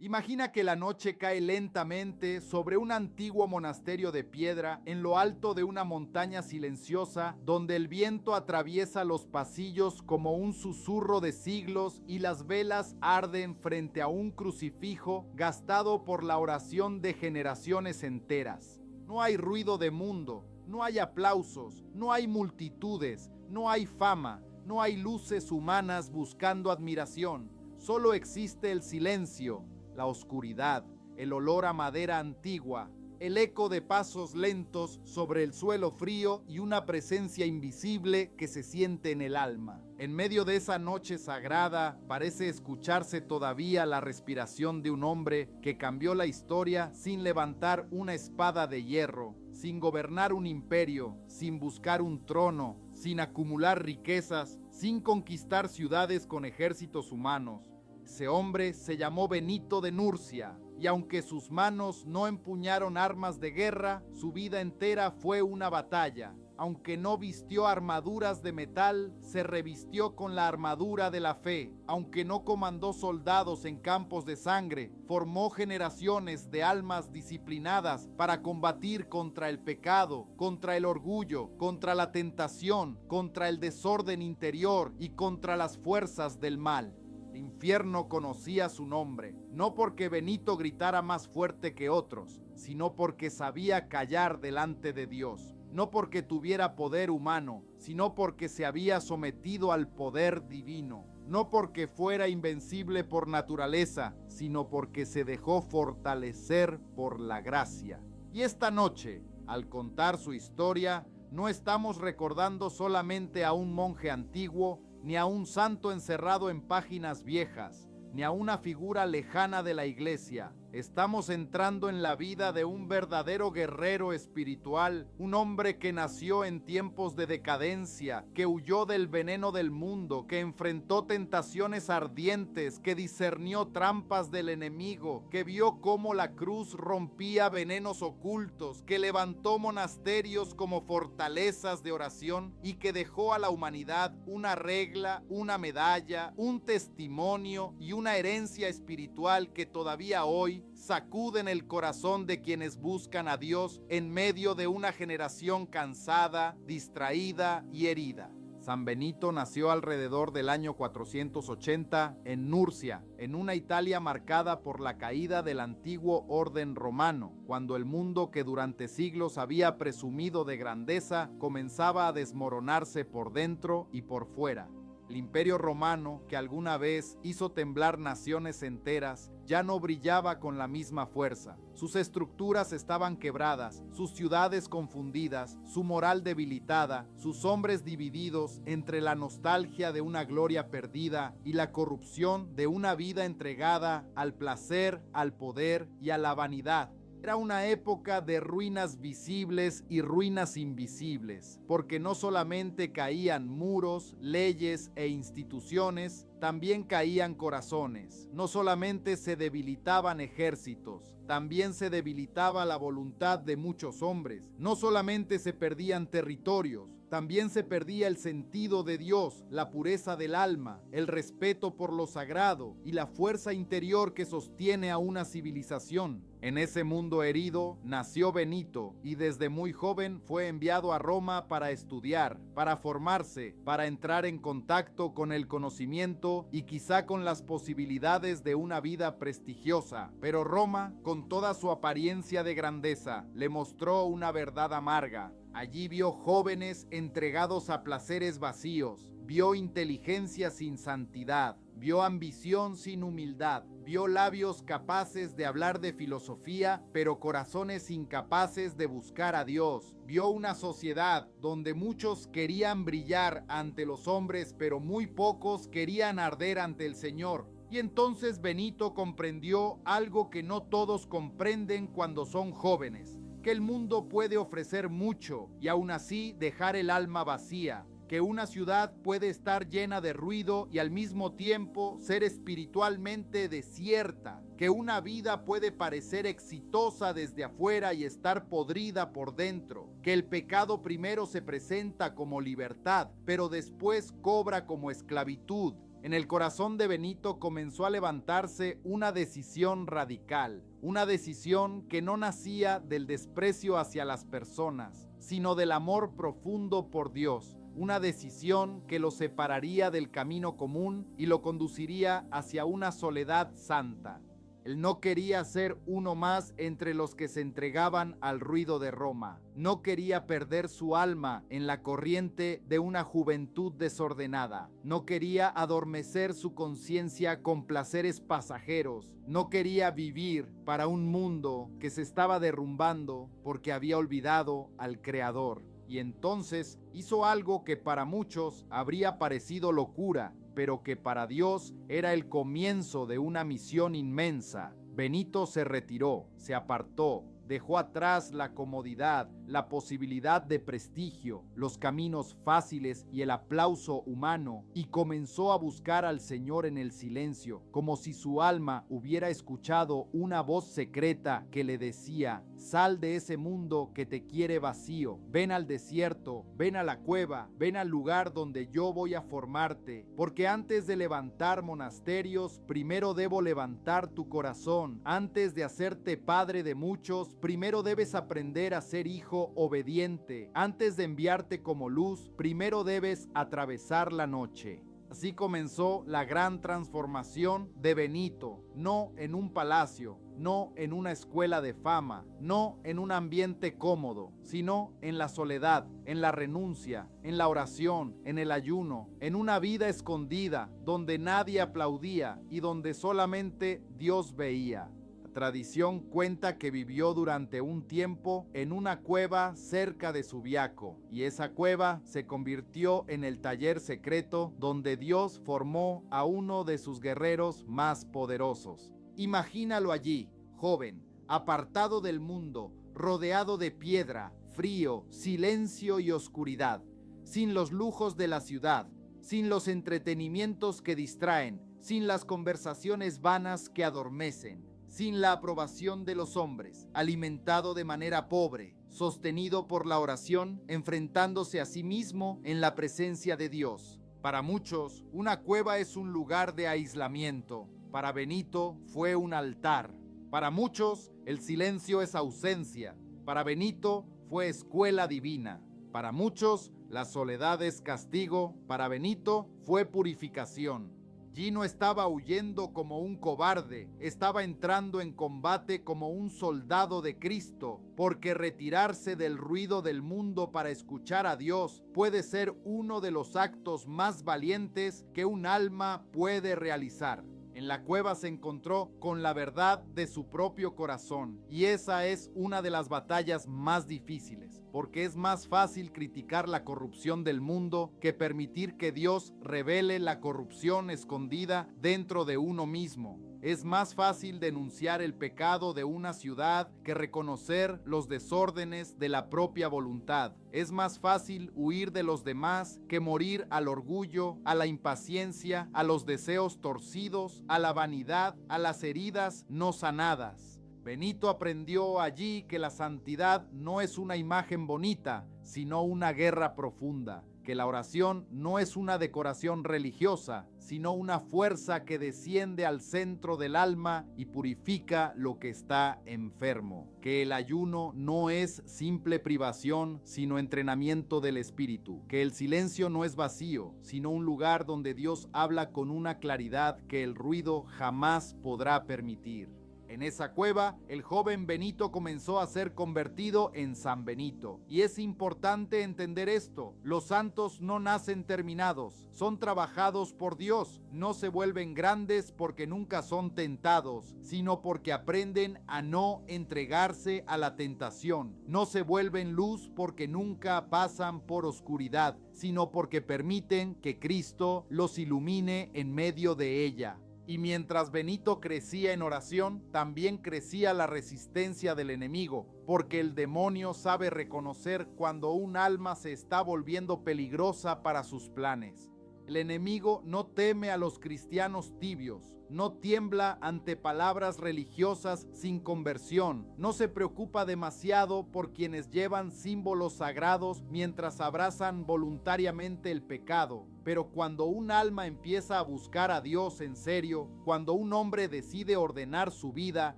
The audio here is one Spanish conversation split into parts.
Imagina que la noche cae lentamente sobre un antiguo monasterio de piedra en lo alto de una montaña silenciosa donde el viento atraviesa los pasillos como un susurro de siglos y las velas arden frente a un crucifijo gastado por la oración de generaciones enteras. No hay ruido de mundo, no hay aplausos, no hay multitudes, no hay fama, no hay luces humanas buscando admiración. Solo existe el silencio, la oscuridad, el olor a madera antigua, el eco de pasos lentos sobre el suelo frío y una presencia invisible que se siente en el alma. En medio de esa noche sagrada parece escucharse todavía la respiración de un hombre que cambió la historia sin levantar una espada de hierro, sin gobernar un imperio, sin buscar un trono, sin acumular riquezas, sin conquistar ciudades con ejércitos humanos. Ese hombre se llamó Benito de Nursia, y aunque sus manos no empuñaron armas de guerra, su vida entera fue una batalla. Aunque no vistió armaduras de metal, se revistió con la armadura de la fe. Aunque no comandó soldados en campos de sangre, formó generaciones de almas disciplinadas para combatir contra el pecado, contra el orgullo, contra la tentación, contra el desorden interior y contra las fuerzas del mal. El infierno conocía su nombre, no porque Benito gritara más fuerte que otros, sino porque sabía callar delante de Dios, no porque tuviera poder humano, sino porque se había sometido al poder divino, no porque fuera invencible por naturaleza, sino porque se dejó fortalecer por la gracia. Y esta noche, al contar su historia, no estamos recordando solamente a un monje antiguo, ni a un santo encerrado en páginas viejas, ni a una figura lejana de la iglesia. Estamos entrando en la vida de un verdadero guerrero espiritual, un hombre que nació en tiempos de decadencia, que huyó del veneno del mundo, que enfrentó tentaciones ardientes, que discernió trampas del enemigo, que vio cómo la cruz rompía venenos ocultos, que levantó monasterios como fortalezas de oración y que dejó a la humanidad una regla, una medalla, un testimonio y una herencia espiritual que todavía hoy sacuden el corazón de quienes buscan a Dios en medio de una generación cansada, distraída y herida. San Benito nació alrededor del año 480 en Nursia, en una Italia marcada por la caída del antiguo orden romano, cuando el mundo que durante siglos había presumido de grandeza comenzaba a desmoronarse por dentro y por fuera. El imperio romano, que alguna vez hizo temblar naciones enteras, ya no brillaba con la misma fuerza. Sus estructuras estaban quebradas, sus ciudades confundidas, su moral debilitada, sus hombres divididos entre la nostalgia de una gloria perdida y la corrupción de una vida entregada al placer, al poder y a la vanidad. Era una época de ruinas visibles y ruinas invisibles, porque no solamente caían muros, leyes e instituciones, también caían corazones. No solamente se debilitaban ejércitos, también se debilitaba la voluntad de muchos hombres. No solamente se perdían territorios, también se perdía el sentido de Dios, la pureza del alma, el respeto por lo sagrado y la fuerza interior que sostiene a una civilización. En ese mundo herido nació Benito y desde muy joven fue enviado a Roma para estudiar, para formarse, para entrar en contacto con el conocimiento y quizá con las posibilidades de una vida prestigiosa. Pero Roma, con toda su apariencia de grandeza, le mostró una verdad amarga. Allí vio jóvenes entregados a placeres vacíos, vio inteligencia sin santidad, vio ambición sin humildad, vio labios capaces de hablar de filosofía, pero corazones incapaces de buscar a Dios. Vio una sociedad donde muchos querían brillar ante los hombres, pero muy pocos querían arder ante el Señor. Y entonces Benito comprendió algo que no todos comprenden cuando son jóvenes: que el mundo puede ofrecer mucho y aún así dejar el alma vacía, que una ciudad puede estar llena de ruido y al mismo tiempo ser espiritualmente desierta, que una vida puede parecer exitosa desde afuera y estar podrida por dentro, que el pecado primero se presenta como libertad, pero después cobra como esclavitud, En el corazón de Benito comenzó a levantarse una decisión radical, una decisión que no nacía del desprecio hacia las personas, sino del amor profundo por Dios, una decisión que lo separaría del camino común y lo conduciría hacia una soledad santa. Él no quería ser uno más entre los que se entregaban al ruido de Roma. No quería perder su alma en la corriente de una juventud desordenada. No quería adormecer su conciencia con placeres pasajeros. No quería vivir para un mundo que se estaba derrumbando porque había olvidado al Creador. Y entonces hizo algo que para muchos habría parecido locura, pero que para Dios era el comienzo de una misión inmensa. Benito se retiró, se apartó, dejó atrás la comodidad, la posibilidad de prestigio, los caminos fáciles y el aplauso humano, y comenzó a buscar al Señor en el silencio, como si su alma hubiera escuchado una voz secreta que le decía: sal de ese mundo que te quiere vacío, ven al desierto, ven a la cueva, ven al lugar donde yo voy a formarte, porque antes de levantar monasterios, primero debo levantar tu corazón. Antes de hacerte padre de muchos, primero debes aprender a ser hijo obediente. Antes de enviarte como luz, primero debes atravesar la noche. Así comenzó la gran transformación de Benito, no en un palacio, no en una escuela de fama, no en un ambiente cómodo, sino en la soledad, en la renuncia, en la oración, en el ayuno, en una vida escondida, donde nadie aplaudía y donde solamente Dios veía. Tradición cuenta que vivió durante un tiempo en una cueva cerca de Subiaco, y esa cueva se convirtió en el taller secreto donde Dios formó a uno de sus guerreros más poderosos. Imagínalo allí, joven, apartado del mundo, rodeado de piedra, frío, silencio y oscuridad, sin los lujos de la ciudad, sin los entretenimientos que distraen, sin las conversaciones vanas que adormecen, sin la aprobación de los hombres, alimentado de manera pobre, sostenido por la oración, enfrentándose a sí mismo en la presencia de Dios. Para muchos, una cueva es un lugar de aislamiento. Para Benito fue un altar. Para muchos, el silencio es ausencia. Para Benito fue escuela divina. Para muchos, la soledad es castigo. Para Benito fue purificación. Gino estaba huyendo como un cobarde, estaba entrando en combate como un soldado de Cristo, porque retirarse del ruido del mundo para escuchar a Dios puede ser uno de los actos más valientes que un alma puede realizar. En la cueva se encontró con la verdad de su propio corazón, y esa es una de las batallas más difíciles, porque es más fácil criticar la corrupción del mundo que permitir que Dios revele la corrupción escondida dentro de uno mismo. Es más fácil denunciar el pecado de una ciudad que reconocer los desórdenes de la propia voluntad. Es más fácil huir de los demás que morir al orgullo, a la impaciencia, a los deseos torcidos, a la vanidad, a las heridas no sanadas. Benito aprendió allí que la santidad no es una imagen bonita, sino una guerra profunda, que la oración no es una decoración religiosa, sino una fuerza que desciende al centro del alma y purifica lo que está enfermo, que el ayuno no es simple privación, sino entrenamiento del espíritu, que el silencio no es vacío, sino un lugar donde Dios habla con una claridad que el ruido jamás podrá permitir. En esa cueva, el joven Benito comenzó a ser convertido en San Benito. Y es importante entender esto: los santos no nacen terminados, son trabajados por Dios. No se vuelven grandes porque nunca son tentados, sino porque aprenden a no entregarse a la tentación. No se vuelven luz porque nunca pasan por oscuridad, sino porque permiten que Cristo los ilumine en medio de ella. Y mientras Benito crecía en oración, también crecía la resistencia del enemigo, porque el demonio sabe reconocer cuando un alma se está volviendo peligrosa para sus planes. El enemigo no teme a los cristianos tibios, no tiembla ante palabras religiosas sin conversión, no se preocupa demasiado por quienes llevan símbolos sagrados mientras abrazan voluntariamente el pecado. Pero cuando un alma empieza a buscar a Dios en serio, cuando un hombre decide ordenar su vida,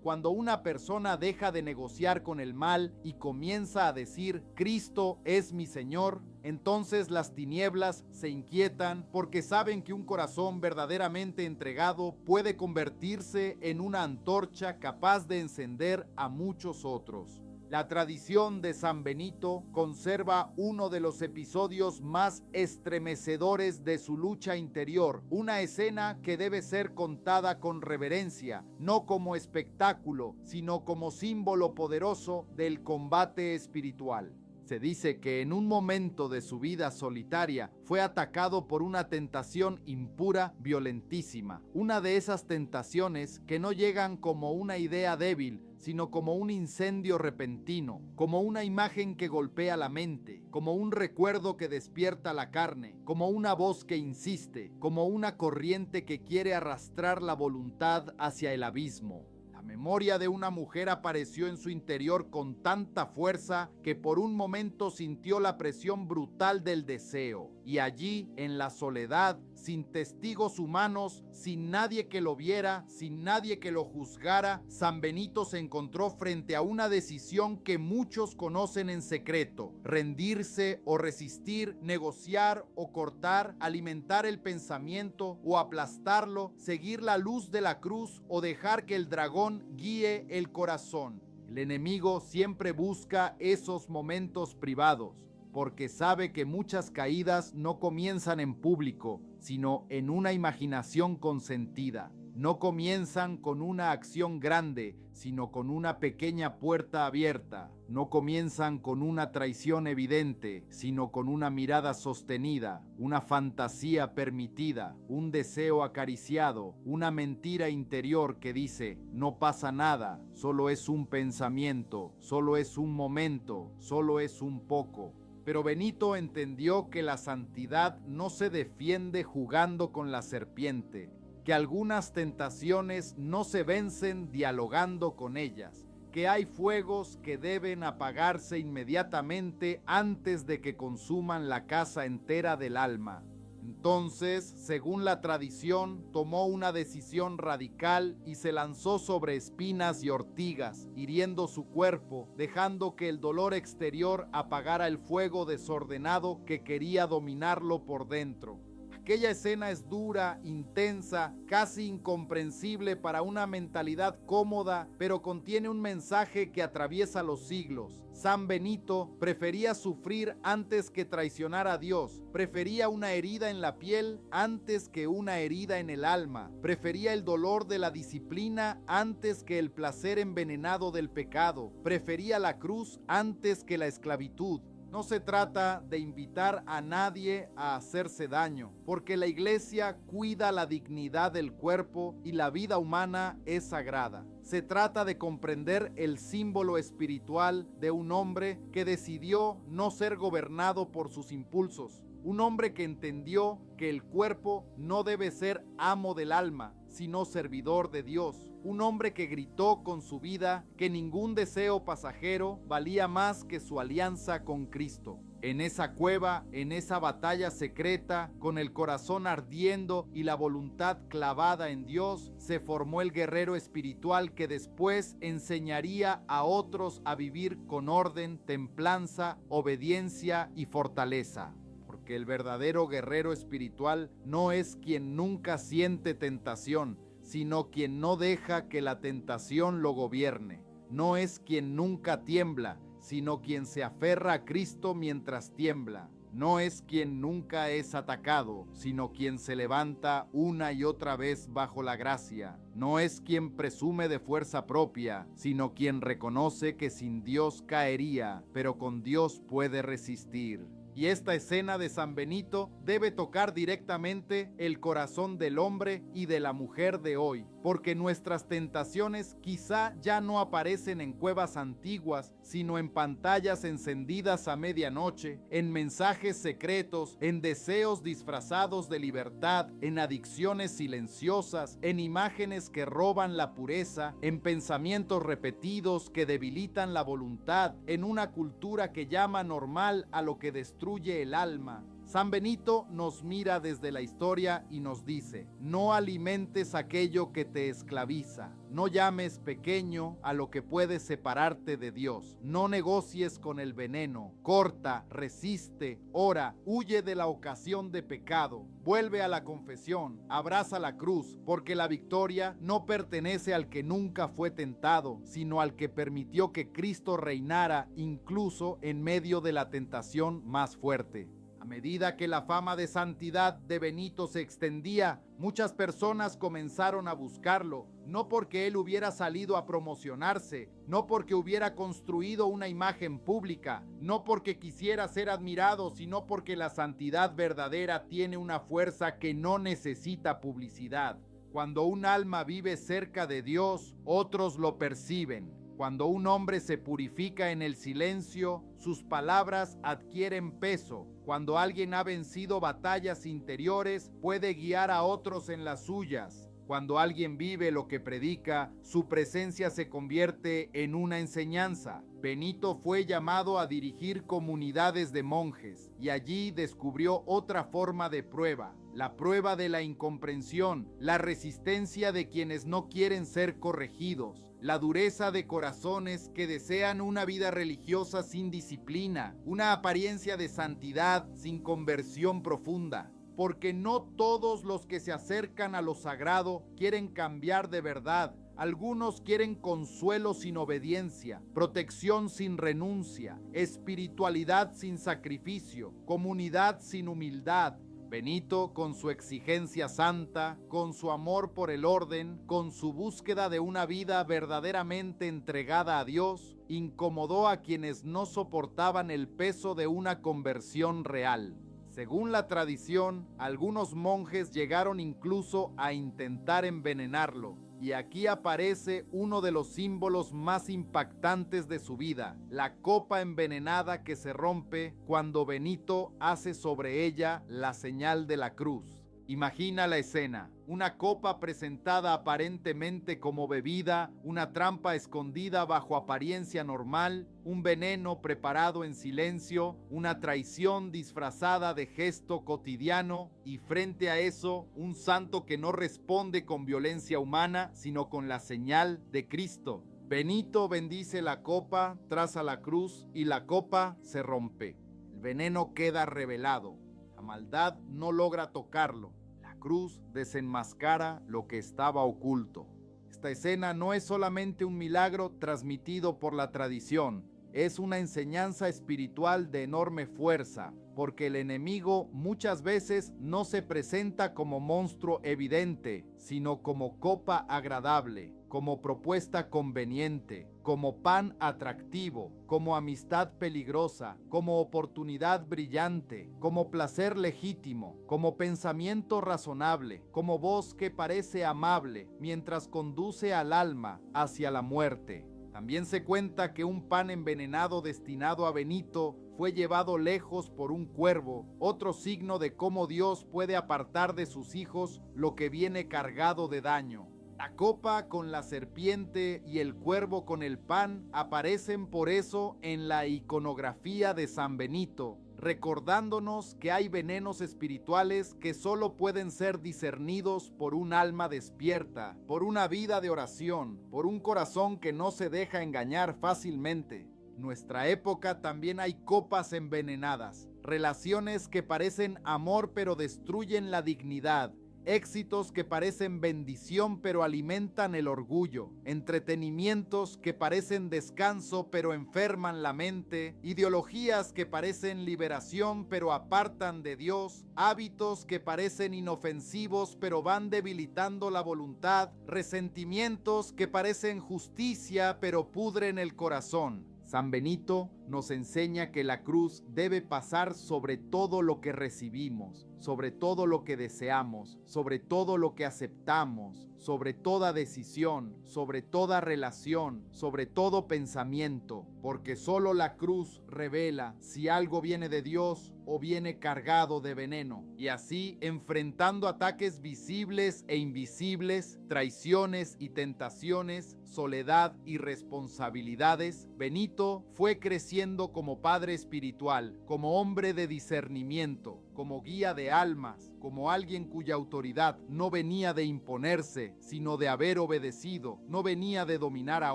cuando una persona deja de negociar con el mal y comienza a decir, Cristo es mi Señor, entonces las tinieblas se inquietan porque saben que un corazón verdaderamente entregado puede convertirse en una antorcha capaz de encender a muchos otros. La tradición de San Benito conserva uno de los episodios más estremecedores de su lucha interior, una escena que debe ser contada con reverencia, no como espectáculo, sino como símbolo poderoso del combate espiritual. Se dice que en un momento de su vida solitaria fue atacado por una tentación impura violentísima, una de esas tentaciones que no llegan como una idea débil, sino como un incendio repentino, como una imagen que golpea la mente, como un recuerdo que despierta la carne, como una voz que insiste, como una corriente que quiere arrastrar la voluntad hacia el abismo. La memoria de una mujer apareció en su interior con tanta fuerza que por un momento sintió la presión brutal del deseo. Y allí, en la soledad, sin testigos humanos, sin nadie que lo viera, sin nadie que lo juzgara, San Benito se encontró frente a una decisión que muchos conocen en secreto: rendirse o resistir, negociar o cortar, alimentar el pensamiento o aplastarlo, seguir la luz de la cruz o dejar que el dragón guíe el corazón. El enemigo siempre busca esos momentos privados, porque sabe que muchas caídas no comienzan en público, sino en una imaginación consentida. No comienzan con una acción grande, sino con una pequeña puerta abierta. No comienzan con una traición evidente, sino con una mirada sostenida, una fantasía permitida, un deseo acariciado, una mentira interior que dice, no pasa nada, solo es un pensamiento, solo es un momento, solo es un poco. Pero Benito entendió que la santidad no se defiende jugando con la serpiente, que algunas tentaciones no se vencen dialogando con ellas, que hay fuegos que deben apagarse inmediatamente antes de que consuman la casa entera del alma. Entonces, según la tradición, tomó una decisión radical y se lanzó sobre espinas y ortigas, hiriendo su cuerpo, dejando que el dolor exterior apagara el fuego desordenado que quería dominarlo por dentro. Aquella escena es dura, intensa, casi incomprensible para una mentalidad cómoda, pero contiene un mensaje que atraviesa los siglos. San Benito prefería sufrir antes que traicionar a Dios, prefería una herida en la piel antes que una herida en el alma, prefería el dolor de la disciplina antes que el placer envenenado del pecado, prefería la cruz antes que la esclavitud. No se trata de invitar a nadie a hacerse daño, porque la iglesia cuida la dignidad del cuerpo y la vida humana es sagrada. Se trata de comprender el símbolo espiritual de un hombre que decidió no ser gobernado por sus impulsos, un hombre que entendió que el cuerpo no debe ser amo del alma, sino servidor de Dios. Un hombre que gritó con su vida que ningún deseo pasajero valía más que su alianza con Cristo. En esa cueva, en esa batalla secreta, con el corazón ardiendo y la voluntad clavada en Dios, se formó el guerrero espiritual que después enseñaría a otros a vivir con orden, templanza, obediencia y fortaleza. Porque el verdadero guerrero espiritual no es quien nunca siente tentación, sino quien no deja que la tentación lo gobierne. No es quien nunca tiembla, sino quien se aferra a Cristo mientras tiembla. No es quien nunca es atacado, sino quien se levanta una y otra vez bajo la gracia. No es quien presume de fuerza propia, sino quien reconoce que sin Dios caería, pero con Dios puede resistir. Y esta escena de San Benito debe tocar directamente el corazón del hombre y de la mujer de hoy, porque nuestras tentaciones quizá ya no aparecen en cuevas antiguas, sino en pantallas encendidas a medianoche, en mensajes secretos, en deseos disfrazados de libertad, en adicciones silenciosas, en imágenes que roban la pureza, en pensamientos repetidos que debilitan la voluntad, en una cultura que llama normal a lo que destruye el alma. San Benito nos mira desde la historia y nos dice: no alimentes aquello que te esclaviza, no llames pequeño a lo que puede separarte de Dios, no negocies con el veneno, corta, resiste, ora, huye de la ocasión de pecado, vuelve a la confesión, abraza la cruz, porque la victoria no pertenece al que nunca fue tentado, sino al que permitió que Cristo reinara incluso en medio de la tentación más fuerte. A medida que la fama de santidad de Benito se extendía, muchas personas comenzaron a buscarlo, no porque él hubiera salido a promocionarse, no porque hubiera construido una imagen pública, no porque quisiera ser admirado, sino porque la santidad verdadera tiene una fuerza que no necesita publicidad. Cuando un alma vive cerca de Dios, otros lo perciben. Cuando un hombre se purifica en el silencio, sus palabras adquieren peso. Cuando alguien ha vencido batallas interiores, puede guiar a otros en las suyas. Cuando alguien vive lo que predica, su presencia se convierte en una enseñanza. Benito fue llamado a dirigir comunidades de monjes y allí descubrió otra forma de prueba, la prueba de la incomprensión, la resistencia de quienes no quieren ser corregidos, la dureza de corazones que desean una vida religiosa sin disciplina, una apariencia de santidad sin conversión profunda. Porque no todos los que se acercan a lo sagrado quieren cambiar de verdad. Algunos quieren consuelo sin obediencia, protección sin renuncia, espiritualidad sin sacrificio, comunidad sin humildad. Benito, con su exigencia santa, con su amor por el orden, con su búsqueda de una vida verdaderamente entregada a Dios, incomodó a quienes no soportaban el peso de una conversión real. Según la tradición, algunos monjes llegaron incluso a intentar envenenarlo. Y aquí aparece uno de los símbolos más impactantes de su vida, la copa envenenada que se rompe cuando Benito hace sobre ella la señal de la cruz. Imagina la escena, una copa presentada aparentemente como bebida, una trampa escondida bajo apariencia normal, un veneno preparado en silencio, una traición disfrazada de gesto cotidiano y frente a eso, un santo que no responde con violencia humana, sino con la señal de Cristo. Benito bendice la copa, traza la cruz y la copa se rompe. El veneno queda revelado. La maldad no logra tocarlo. La cruz desenmascara lo que estaba oculto. Esta escena no es solamente un milagro transmitido por la tradición, es una enseñanza espiritual de enorme fuerza, porque el enemigo muchas veces no se presenta como monstruo evidente, sino como copa agradable, como propuesta conveniente, como pan atractivo, como amistad peligrosa, como oportunidad brillante, como placer legítimo, como pensamiento razonable, como voz que parece amable, mientras conduce al alma hacia la muerte. También se cuenta que un pan envenenado destinado a Benito fue llevado lejos por un cuervo, otro signo de cómo Dios puede apartar de sus hijos lo que viene cargado de daño. La copa con la serpiente y el cuervo con el pan aparecen por eso en la iconografía de San Benito, recordándonos que hay venenos espirituales que solo pueden ser discernidos por un alma despierta, por una vida de oración, por un corazón que no se deja engañar fácilmente. En nuestra época también hay copas envenenadas, relaciones que parecen amor pero destruyen la dignidad, éxitos que parecen bendición pero alimentan el orgullo, entretenimientos que parecen descanso pero enferman la mente, ideologías que parecen liberación pero apartan de Dios, hábitos que parecen inofensivos pero van debilitando la voluntad, resentimientos que parecen justicia pero pudren el corazón. San Benito nos enseña que la cruz debe pasar sobre todo lo que recibimos, sobre todo lo que deseamos, sobre todo lo que aceptamos, sobre toda decisión, sobre toda relación, sobre todo pensamiento, porque solo la cruz revela si algo viene de Dios o viene cargado de veneno. Y así, enfrentando ataques visibles e invisibles, traiciones y tentaciones, soledad y responsabilidades, Benito fue creciendo como padre espiritual, como hombre de discernimiento, como guía de almas, como alguien cuya autoridad no venía de imponerse, sino de haber obedecido, no venía de dominar a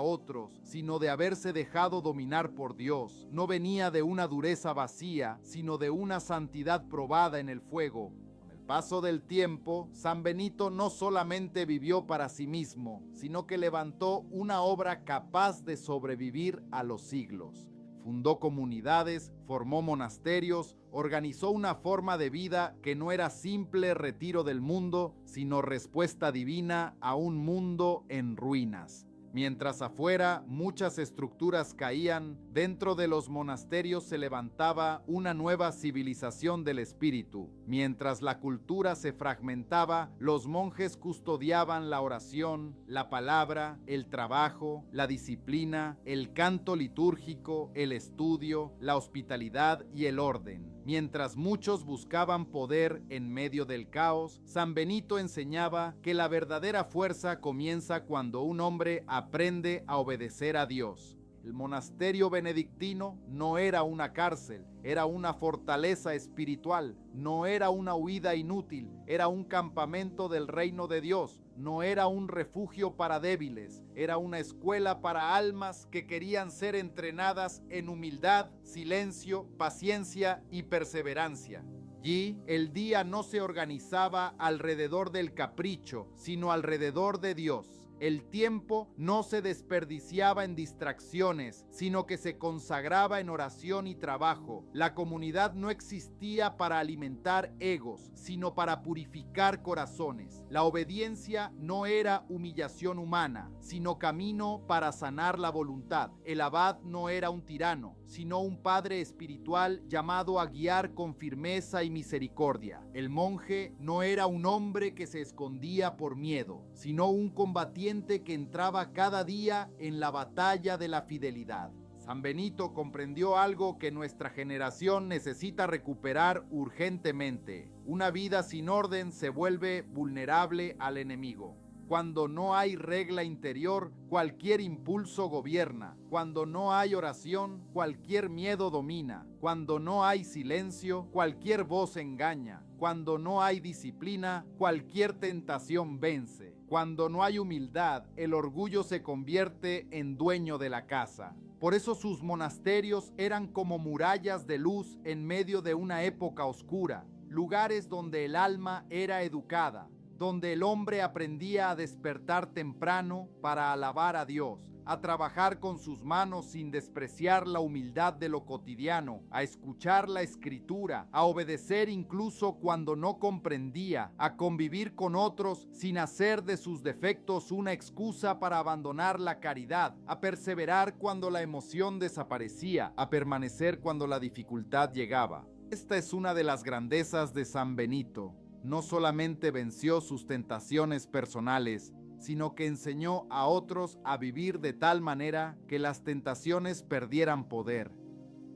otros, sino de haberse dejado dominar por Dios, no venía de una dureza vacía, sino de una santidad probada en el fuego. Con el paso del tiempo, San Benito no solamente vivió para sí mismo, sino que levantó una obra capaz de sobrevivir a los siglos. Fundó comunidades, formó monasterios, organizó una forma de vida que no era simple retiro del mundo, sino respuesta divina a un mundo en ruinas. Mientras afuera muchas estructuras caían, dentro de los monasterios se levantaba una nueva civilización del espíritu. Mientras la cultura se fragmentaba, los monjes custodiaban la oración, la palabra, el trabajo, la disciplina, el canto litúrgico, el estudio, la hospitalidad y el orden. Mientras muchos buscaban poder en medio del caos, San Benito enseñaba que la verdadera fuerza comienza cuando un hombre aprende a obedecer a Dios. El monasterio benedictino no era una cárcel, era una fortaleza espiritual, no era una huida inútil, era un campamento del reino de Dios, no era un refugio para débiles, era una escuela para almas que querían ser entrenadas en humildad, silencio, paciencia y perseverancia. Allí el día no se organizaba alrededor del capricho, sino alrededor de Dios. El tiempo no se desperdiciaba en distracciones, sino que se consagraba en oración y trabajo. La comunidad no existía para alimentar egos, sino para purificar corazones. La obediencia no era humillación humana, sino camino para sanar la voluntad. El abad no era un tirano, sino un padre espiritual llamado a guiar con firmeza y misericordia. El monje no era un hombre que se escondía por miedo, sino un combatiente que entraba cada día en la batalla de la fidelidad. San Benito comprendió algo que nuestra generación necesita recuperar urgentemente. Una vida sin orden se vuelve vulnerable al enemigo. Cuando no hay regla interior, cualquier impulso gobierna. Cuando no hay oración, cualquier miedo domina. Cuando no hay silencio, cualquier voz engaña. Cuando no hay disciplina, cualquier tentación vence. Cuando no hay humildad, el orgullo se convierte en dueño de la casa. Por eso sus monasterios eran como murallas de luz en medio de una época oscura, lugares donde el alma era educada, donde el hombre aprendía a despertar temprano para alabar a Dios, a trabajar con sus manos sin despreciar la humildad de lo cotidiano, a escuchar la escritura, a obedecer incluso cuando no comprendía, a convivir con otros sin hacer de sus defectos una excusa para abandonar la caridad, a perseverar cuando la emoción desaparecía, a permanecer cuando la dificultad llegaba. Esta es una de las grandezas de San Benito. No solamente venció sus tentaciones personales, sino que enseñó a otros a vivir de tal manera que las tentaciones perdieran poder.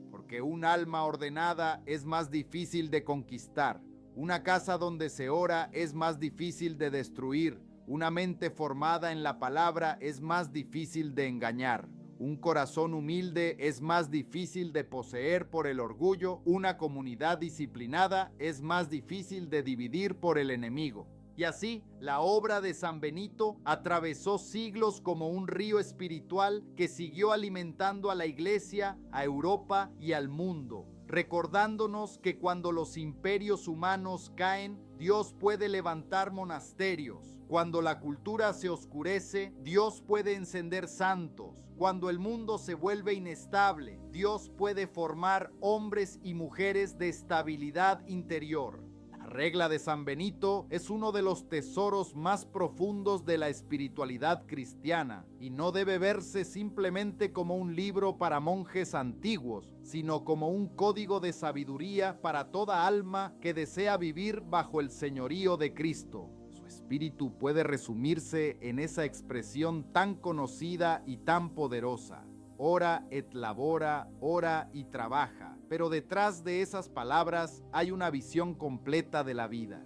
Porque un alma ordenada es más difícil de conquistar, una casa donde se ora es más difícil de destruir, una mente formada en la palabra es más difícil de engañar. Un corazón humilde es más difícil de poseer por el orgullo, una comunidad disciplinada es más difícil de dividir por el enemigo. Y así, la obra de San Benito atravesó siglos como un río espiritual que siguió alimentando a la Iglesia, a Europa y al mundo, recordándonos que cuando los imperios humanos caen, Dios puede levantar monasterios. Cuando la cultura se oscurece, Dios puede encender santos. Cuando el mundo se vuelve inestable, Dios puede formar hombres y mujeres de estabilidad interior. La Regla de San Benito es uno de los tesoros más profundos de la espiritualidad cristiana y no debe verse simplemente como un libro para monjes antiguos, sino como un código de sabiduría para toda alma que desea vivir bajo el señorío de Cristo. Su espíritu puede resumirse en esa expresión tan conocida y tan poderosa: ora et labora, ora y trabaja. Pero detrás de esas palabras hay una visión completa de la vida.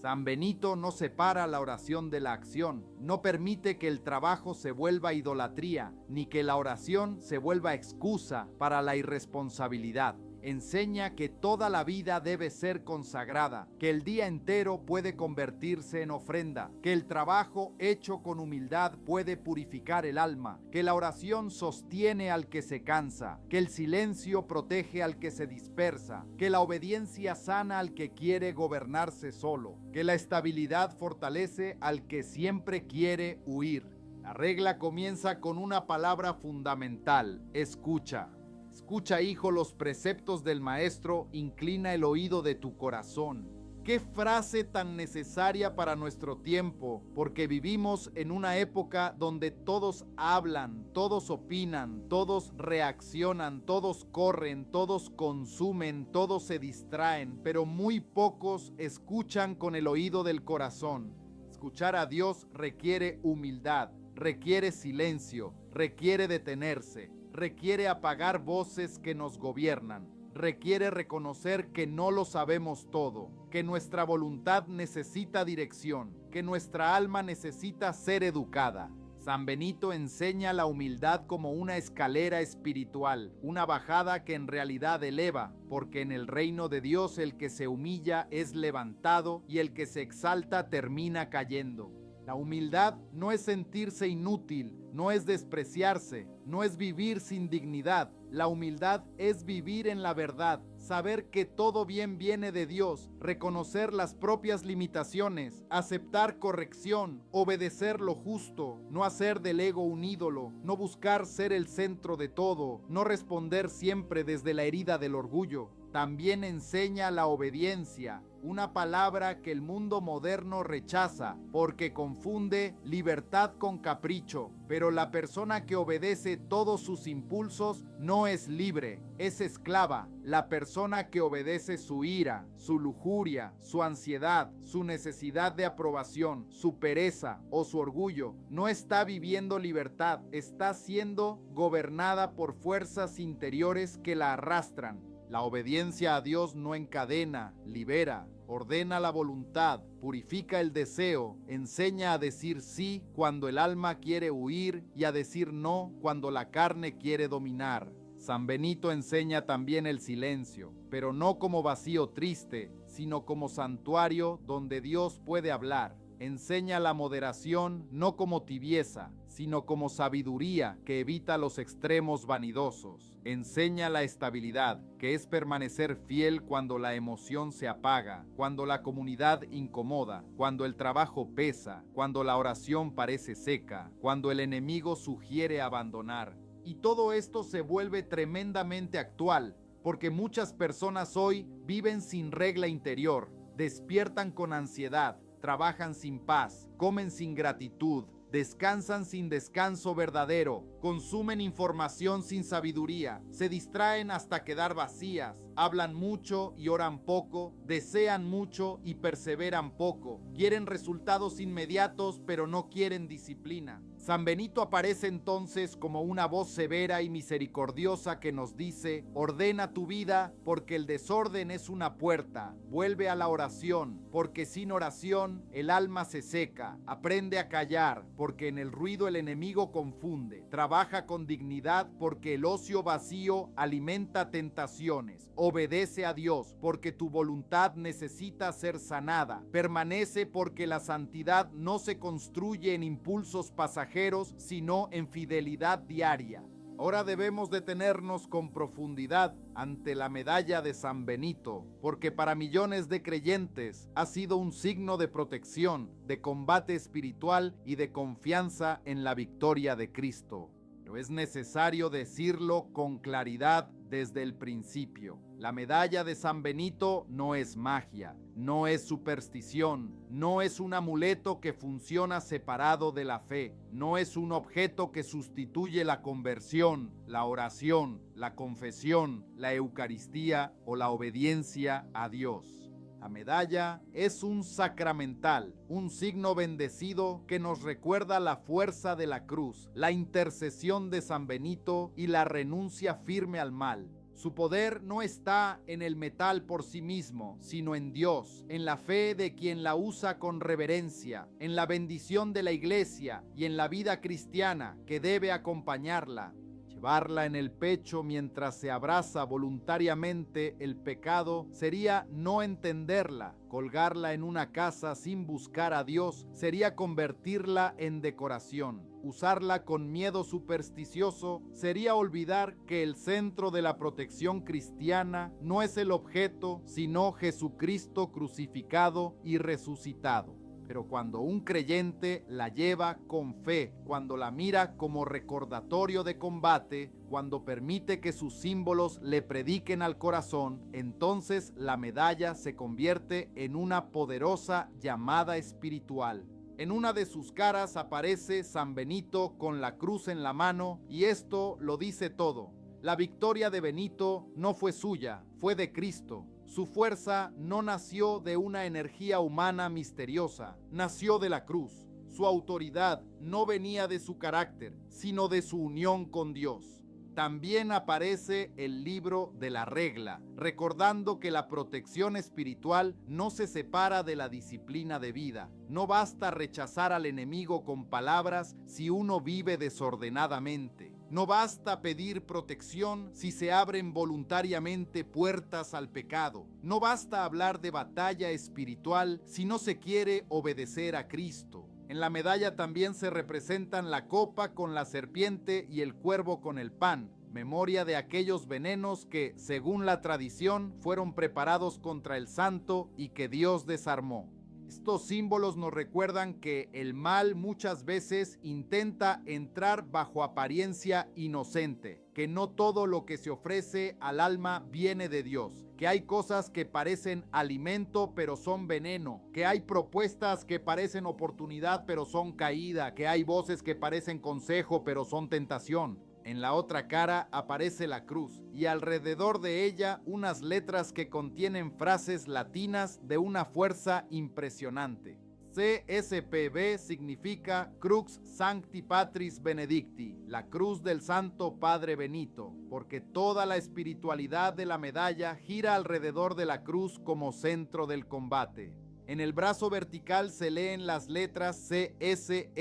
San Benito no separa la oración de la acción, no permite que el trabajo se vuelva idolatría, ni que la oración se vuelva excusa para la irresponsabilidad. Enseña que toda la vida debe ser consagrada, que el día entero puede convertirse en ofrenda, que el trabajo hecho con humildad puede purificar el alma, que la oración sostiene al que se cansa, que el silencio protege al que se dispersa, que la obediencia sana al que quiere gobernarse solo, que la estabilidad fortalece al que siempre quiere huir. La regla comienza con una palabra fundamental: escucha. Escucha, hijo, los preceptos del maestro, inclina el oído de tu corazón. Qué frase tan necesaria para nuestro tiempo, porque vivimos en una época donde todos hablan, todos opinan, todos reaccionan, todos corren, todos consumen, todos se distraen, pero muy pocos escuchan con el oído del corazón. Escuchar a Dios requiere humildad, requiere silencio, requiere detenerse. Requiere apagar voces que nos gobiernan, requiere reconocer que no lo sabemos todo, que nuestra voluntad necesita dirección, que nuestra alma necesita ser educada. San Benito enseña la humildad como una escalera espiritual, una bajada que en realidad eleva, porque en el reino de Dios el que se humilla es levantado y el que se exalta termina cayendo. La humildad no es sentirse inútil, no es despreciarse, no es vivir sin dignidad. La humildad es vivir en la verdad, saber que todo bien viene de Dios, reconocer las propias limitaciones, aceptar corrección, obedecer lo justo, no hacer del ego un ídolo, no buscar ser el centro de todo, no responder siempre desde la herida del orgullo. También enseña la obediencia, una palabra que el mundo moderno rechaza porque confunde libertad con capricho, pero la persona que obedece todos sus impulsos no es libre, es esclava. La persona que obedece su ira, su lujuria, su ansiedad, su necesidad de aprobación, su pereza o su orgullo, no está viviendo libertad, está siendo gobernada por fuerzas interiores que la arrastran. La obediencia a Dios no encadena, libera, ordena la voluntad, purifica el deseo, enseña a decir sí cuando el alma quiere huir y a decir no cuando la carne quiere dominar. San Benito enseña también el silencio, pero no como vacío triste, sino como santuario donde Dios puede hablar. Enseña la moderación no como tibieza, sino como sabiduría que evita los extremos vanidosos. Enseña la estabilidad, que es permanecer fiel cuando la emoción se apaga, cuando la comunidad incomoda, cuando el trabajo pesa, cuando la oración parece seca, cuando el enemigo sugiere abandonar. Y todo esto se vuelve tremendamente actual, porque muchas personas hoy viven sin regla interior, despiertan con ansiedad, trabajan sin paz, comen sin gratitud, descansan sin descanso verdadero, consumen información sin sabiduría, se distraen hasta quedar vacías, hablan mucho y oran poco, desean mucho y perseveran poco, quieren resultados inmediatos pero no quieren disciplina. San Benito aparece entonces como una voz severa y misericordiosa que nos dice: ordena tu vida porque el desorden es una puerta, vuelve a la oración porque sin oración el alma se seca, aprende a callar porque en el ruido el enemigo confunde, trabaja con dignidad porque el ocio vacío alimenta tentaciones, obedece a Dios porque tu voluntad necesita ser sanada, permanece porque la santidad no se construye en impulsos pasajeros sino en fidelidad diaria. Ahora debemos detenernos con profundidad ante la medalla de San Benito, porque para millones de creyentes ha sido un signo de protección, de combate espiritual y de confianza en la victoria de Cristo. pero es necesario decirlo con claridad desde el principio. La medalla de San Benito no es magia, no es superstición, no es un amuleto que funciona separado de la fe, no es un objeto que sustituye la conversión, la oración, la confesión, la Eucaristía o la obediencia a Dios. La medalla es un sacramental, un signo bendecido que nos recuerda la fuerza de la cruz, la intercesión de San Benito y la renuncia firme al mal. Su poder no está en el metal por sí mismo, sino en Dios, en la fe de quien la usa con reverencia, en la bendición de la Iglesia y en la vida cristiana que debe acompañarla. Llevarla en el pecho mientras se abraza voluntariamente el pecado sería no entenderla. Colgarla en una casa sin buscar a Dios sería convertirla en decoración. Usarla con miedo supersticioso sería olvidar que el centro de la protección cristiana no es el objeto, sino Jesucristo crucificado y resucitado. Pero cuando un creyente la lleva con fe, cuando la mira como recordatorio de combate, cuando permite que sus símbolos le prediquen al corazón, entonces la medalla se convierte en una poderosa llamada espiritual. En una de sus caras aparece San Benito con la cruz en la mano, y esto lo dice todo. La victoria de Benito no fue suya, fue de Cristo. Su fuerza no nació de una energía humana misteriosa, nació de la cruz. Su autoridad no venía de su carácter, sino de su unión con Dios. También aparece el libro de la regla, recordando que la protección espiritual no se separa de la disciplina de vida. No basta rechazar al enemigo con palabras si uno vive desordenadamente. No basta pedir protección si se abren voluntariamente puertas al pecado. No basta hablar de batalla espiritual si no se quiere obedecer a Cristo. En la medalla también se representan la copa con la serpiente y el cuervo con el pan, memoria de aquellos venenos que, según la tradición, fueron preparados contra el santo y que Dios desarmó. Estos símbolos nos recuerdan que el mal muchas veces intenta entrar bajo apariencia inocente, que no todo lo que se ofrece al alma viene de Dios, que hay cosas que parecen alimento pero son veneno, que hay propuestas que parecen oportunidad pero son caída, que hay voces que parecen consejo pero son tentación. En la otra cara aparece la cruz y alrededor de ella unas letras que contienen frases latinas de una fuerza impresionante. CSPB significa Crux Sancti Patris Benedicti, la cruz del Santo Padre Benito, porque toda la espiritualidad de la medalla gira alrededor de la cruz como centro del combate. En el brazo vertical se leen las letras CSSML,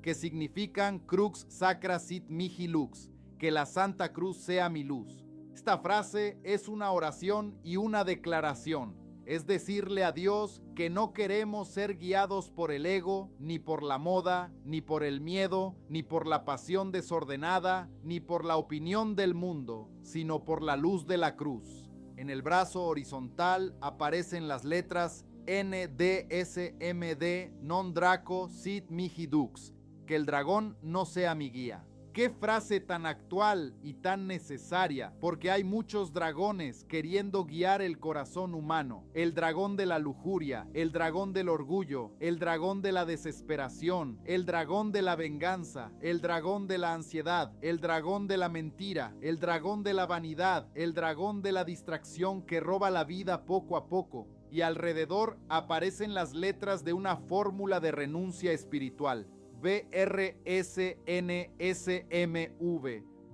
que significan Crux Sacra Sit Mihi Lux, que la Santa Cruz sea mi luz. Esta frase es una oración y una declaración, es decirle a Dios que no queremos ser guiados por el ego, ni por la moda, ni por el miedo, ni por la pasión desordenada, ni por la opinión del mundo, sino por la luz de la cruz. En el brazo horizontal aparecen las letras NDSMD non Draco Sit Mihi Dux, que el dragón no sea mi guía. Qué frase tan actual y tan necesaria, porque hay muchos dragones queriendo guiar el corazón humano. El dragón de la lujuria, el dragón del orgullo, el dragón de la desesperación, el dragón de la venganza, el dragón de la ansiedad, el dragón de la mentira, el dragón de la vanidad, el dragón de la distracción que roba la vida poco a poco. Y alrededor aparecen las letras de una fórmula de renuncia espiritual. BRSNSMV,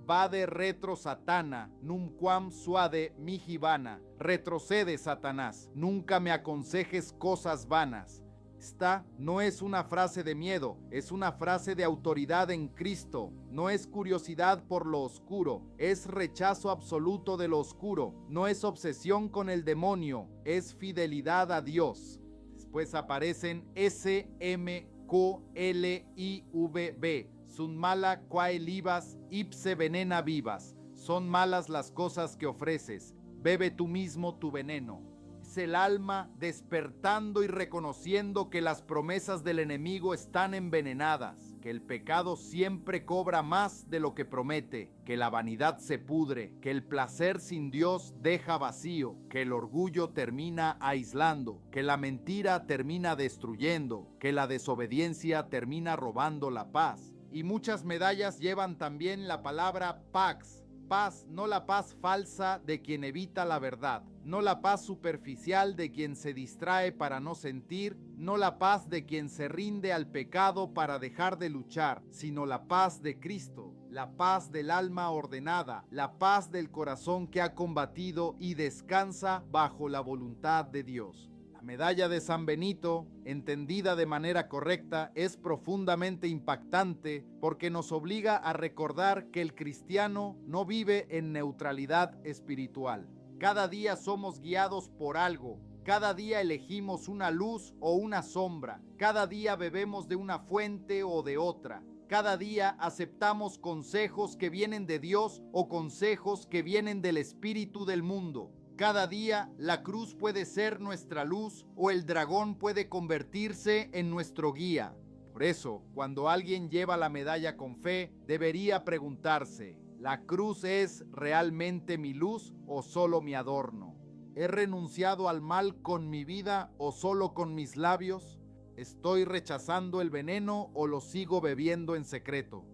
Vade retro Satana, numquam suade mihi vana. Retrocede, Satanás, nunca me aconsejes cosas vanas. Esta no es una frase de miedo, es una frase de autoridad en Cristo. No es curiosidad por lo oscuro, es rechazo absoluto de lo oscuro. No es obsesión con el demonio, es fidelidad a Dios. Después aparecen SMQLIVB, sunt mala quae libas ipse venena vivas. Son malas las cosas que ofreces, bebe tú mismo tu veneno. el alma, despertando y reconociendo que las promesas del enemigo están envenenadas, que el pecado siempre cobra más de lo que promete, que la vanidad se pudre, que el placer sin Dios deja vacío, que el orgullo termina aislando, que la mentira termina destruyendo, que la desobediencia termina robando la paz. Y muchas medallas llevan también la palabra pax. Paz, no la paz falsa de quien evita la verdad, no la paz superficial de quien se distrae para no sentir, no la paz de quien se rinde al pecado para dejar de luchar, sino la paz de Cristo, la paz del alma ordenada, la paz del corazón que ha combatido y descansa bajo la voluntad de Dios. La medalla de San Benito, entendida de manera correcta, es profundamente impactante porque nos obliga a recordar que el cristiano no vive en neutralidad espiritual. Cada día somos guiados por algo, cada día elegimos una luz o una sombra, cada día bebemos de una fuente o de otra. Cada día aceptamos consejos que vienen de Dios o consejos que vienen del espíritu del mundo. Cada día la cruz puede ser nuestra luz o el dragón puede convertirse en nuestro guía. Por eso, cuando alguien lleva la medalla con fe, debería preguntarse, ¿la cruz es realmente mi luz o solo mi adorno? ¿He renunciado al mal con mi vida o solo con mis labios? ¿Estoy rechazando el veneno o lo sigo bebiendo en secreto?